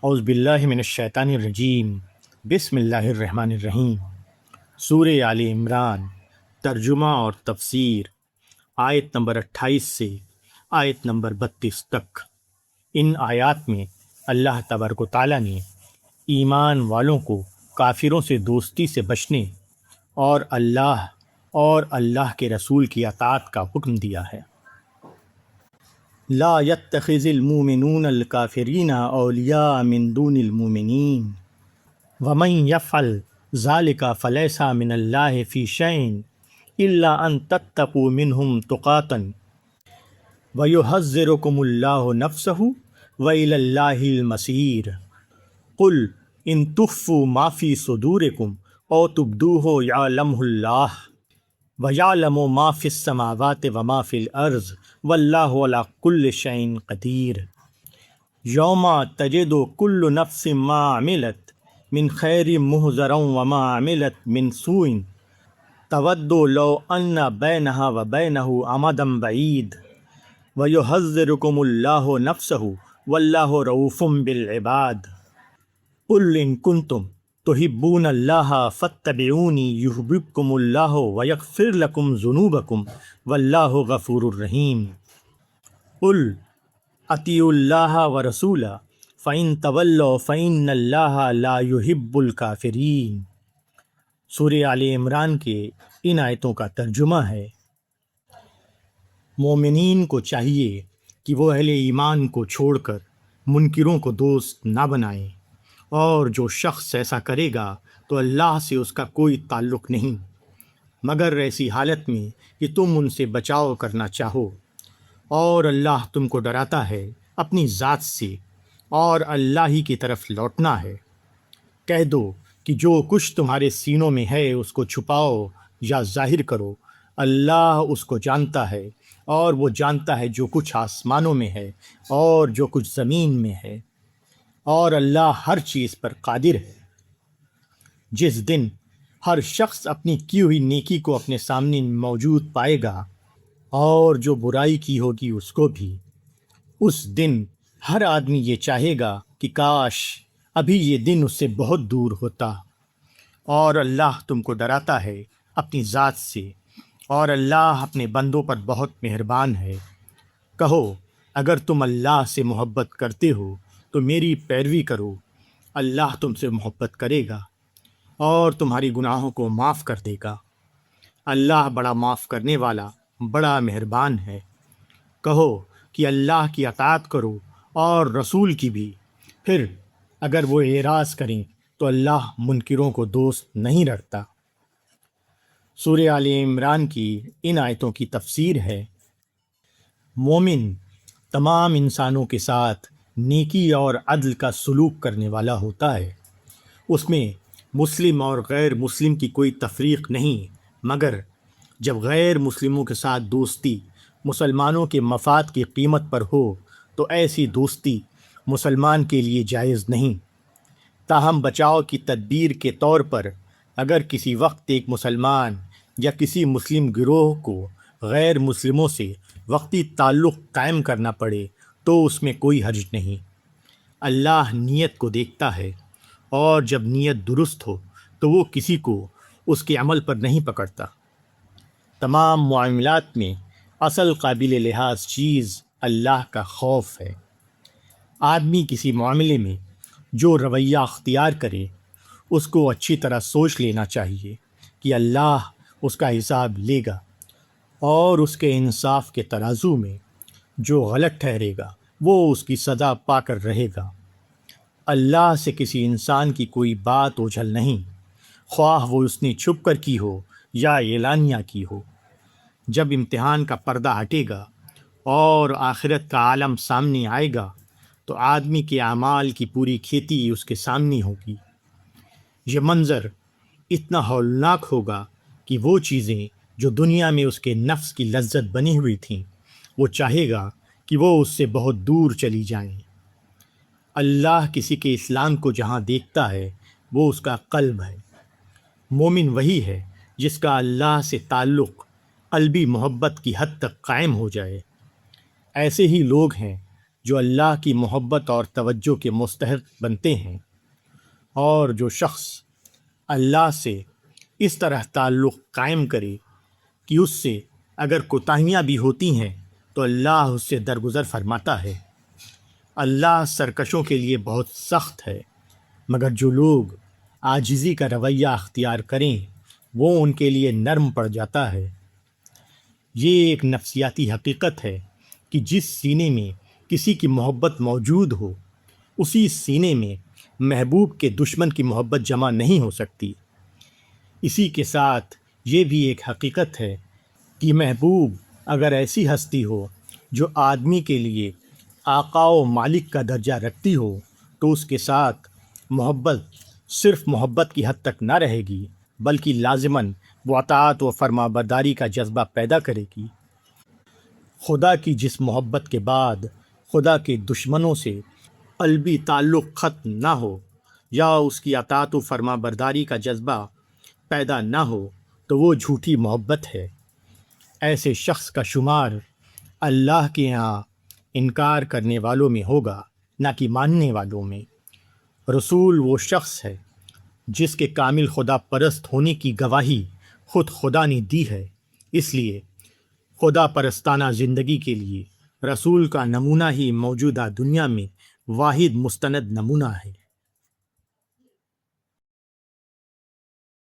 اعوذ باللہ من الشیطان الرجیم، بسم اللہ الرحمن الرحیم۔ سورہ آل عمران، ترجمہ اور تفسیر، آیت نمبر 28 سے آیت نمبر 32 تک۔ ان آیات میں اللہ تبارک و تعالیٰ نے ایمان والوں کو کافروں سے دوستی سے بچنے اور اللہ کے رسول کی اطاعت کا حکم دیا ہے۔ لا يتخذ المؤمنون الكافرين اولیاء من دون المؤمنین ومن يفعل ذلك فليس من الله في شيء الا ان تتقوا منهم تقاتا ويحذركم الله نفسه والى الله المصير۔ قل ان تخفوا ما في صدوركم او تبدوه يعلمه الله وَيَعْلَمُ مَا فِي السَّمَاوَاتِ وَمَا فِي الْأَرْضِ وَاللَّهُ عَلَىٰ كُلِّ شَيْءٍ قَدِيرٌ۔ يَوْمَ تَجِدُ كُلُّ نَفْسٍ مَّا عَمِلَتْ مِنْ خَيْرٍ مُحْضَرًا وَمَا عَمِلَتْ مِنْ سُوءٍ تَوَدُّ لَوْ أَنَّ بَيْنَهَا وَبَيْنَهُ أَمَدًا بَعِيدًا وَيُحَذِّرُكُمُ اللَّهُ نَفْسَهُ وَاللَّهُ رَءُوفٌ بِالْعِبَادِ۔ قُلْ إِن كُنتُمْ تحبون اللہ فاتبعونی یحببکم اللہ ویغفر لکم ذنوبکم واللہ غفور الرحیم۔ قل اطیعوا اللہ ورسولہ فإن تولوا فإن اللہ لا يحب الکافرین۔ سورہ آل عمران کے ان آیتوں کا ترجمہ ہے۔ مومنین کو چاہیے کہ وہ اہل ایمان کو چھوڑ کر منکروں کو دوست نہ بنائیں، اور جو شخص ایسا کرے گا تو اللہ سے اس کا کوئی تعلق نہیں، مگر ایسی حالت میں کہ تم ان سے بچاؤ کرنا چاہو، اور اللہ تم کو ڈراتا ہے اپنی ذات سے، اور اللہ ہی کی طرف لوٹنا ہے۔ کہہ دو کہ جو کچھ تمہارے سینوں میں ہے اس کو چھپاؤ یا ظاہر کرو، اللہ اس کو جانتا ہے، اور وہ جانتا ہے جو کچھ آسمانوں میں ہے اور جو کچھ زمین میں ہے، اور اللہ ہر چیز پر قادر ہے۔ جس دن ہر شخص اپنی کی ہوئی نیکی کو اپنے سامنے موجود پائے گا اور جو برائی کی ہوگی اس کو بھی، اس دن ہر آدمی یہ چاہے گا کہ کاش ابھی یہ دن اس سے بہت دور ہوتا۔ اور اللہ تم کو ڈراتا ہے اپنی ذات سے، اور اللہ اپنے بندوں پر بہت مہربان ہے۔ کہو اگر تم اللہ سے محبت کرتے ہو تو میری پیروی کرو، اللہ تم سے محبت کرے گا اور تمہاری گناہوں کو معاف کر دے گا۔ اللہ بڑا معاف کرنے والا، بڑا مہربان ہے۔ کہو کہ اللہ کی اطاعت کرو اور رسول کی بھی، پھر اگر وہ اعراض کریں تو اللہ منکروں کو دوست نہیں رکھتا۔ سورہ آل عمران کی ان آیتوں کی تفسیر ہے۔ مومن تمام انسانوں کے ساتھ نیکی اور عدل کا سلوک کرنے والا ہوتا ہے۔ اس میں مسلم اور غیر مسلم کی کوئی تفریق نہیں، مگر جب غیر مسلموں کے ساتھ دوستی مسلمانوں کے مفاد کی قیمت پر ہو تو ایسی دوستی مسلمان کے لیے جائز نہیں۔ تاہم بچاؤ کی تدبیر کے طور پر اگر کسی وقت ایک مسلمان یا کسی مسلم گروہ کو غیر مسلموں سے وقتی تعلق قائم کرنا پڑے تو اس میں کوئی حرج نہیں۔ اللہ نیت کو دیکھتا ہے، اور جب نیت درست ہو تو وہ کسی کو اس کے عمل پر نہیں پکڑتا۔ تمام معاملات میں اصل قابل لحاظ چیز اللہ کا خوف ہے۔ آدمی کسی معاملے میں جو رویہ اختیار کرے اس کو اچھی طرح سوچ لینا چاہیے کہ اللہ اس کا حساب لے گا، اور اس کے انصاف کے ترازو میں جو غلط ٹھہرے گا وہ اس کی سزا پا کر رہے گا۔ اللہ سے کسی انسان کی کوئی بات اوجھل نہیں، خواہ وہ اس نے چھپ کر کی ہو یا اعلانیہ کی ہو۔ جب امتحان کا پردہ ہٹے گا اور آخرت کا عالم سامنے آئے گا تو آدمی کے اعمال کی پوری کھیتی اس کے سامنے ہوگی۔ یہ منظر اتنا ہولناک ہوگا کہ وہ چیزیں جو دنیا میں اس کے نفس کی لذت بنی ہوئی تھیں وہ چاہے گا کہ وہ اس سے بہت دور چلی جائیں۔ اللہ کسی کے اسلام کو جہاں دیکھتا ہے وہ اس کا قلب ہے۔ مومن وہی ہے جس کا اللہ سے تعلق قلبی محبت کی حد تک قائم ہو جائے۔ ایسے ہی لوگ ہیں جو اللہ کی محبت اور توجہ کے مستحق بنتے ہیں، اور جو شخص اللہ سے اس طرح تعلق قائم کرے کہ اس سے اگر کوتاہیاں بھی ہوتی ہیں تو اللہ اس سے درگزر فرماتا ہے۔ اللہ سرکشوں کے لیے بہت سخت ہے، مگر جو لوگ عاجزی کا رویہ اختیار کریں وہ ان کے لیے نرم پڑ جاتا ہے۔ یہ ایک نفسیاتی حقیقت ہے کہ جس سینے میں کسی کی محبت موجود ہو، اسی سینے میں محبوب کے دشمن کی محبت جمع نہیں ہو سکتی۔ اسی کے ساتھ یہ بھی ایک حقیقت ہے کہ محبوب اگر ایسی ہستی ہو جو آدمی کے لیے آقا و مالک کا درجہ رکھتی ہو تو اس کے ساتھ محبت صرف محبت کی حد تک نہ رہے گی، بلکہ لازماً وہ اطاعت و فرما برداری کا جذبہ پیدا کرے گی۔ خدا کی جس محبت کے بعد خدا کے دشمنوں سے قلبی تعلق ختم نہ ہو یا اس کی اطاعت و فرما برداری کا جذبہ پیدا نہ ہو تو وہ جھوٹی محبت ہے۔ ایسے شخص کا شمار اللہ کے ہاں انکار کرنے والوں میں ہوگا، نہ کہ ماننے والوں میں۔ رسول وہ شخص ہے جس کے کامل خدا پرست ہونے کی گواہی خود خدا نے دی ہے، اس لیے خدا پرستانہ زندگی کے لیے رسول کا نمونہ ہی موجودہ دنیا میں واحد مستند نمونہ ہے۔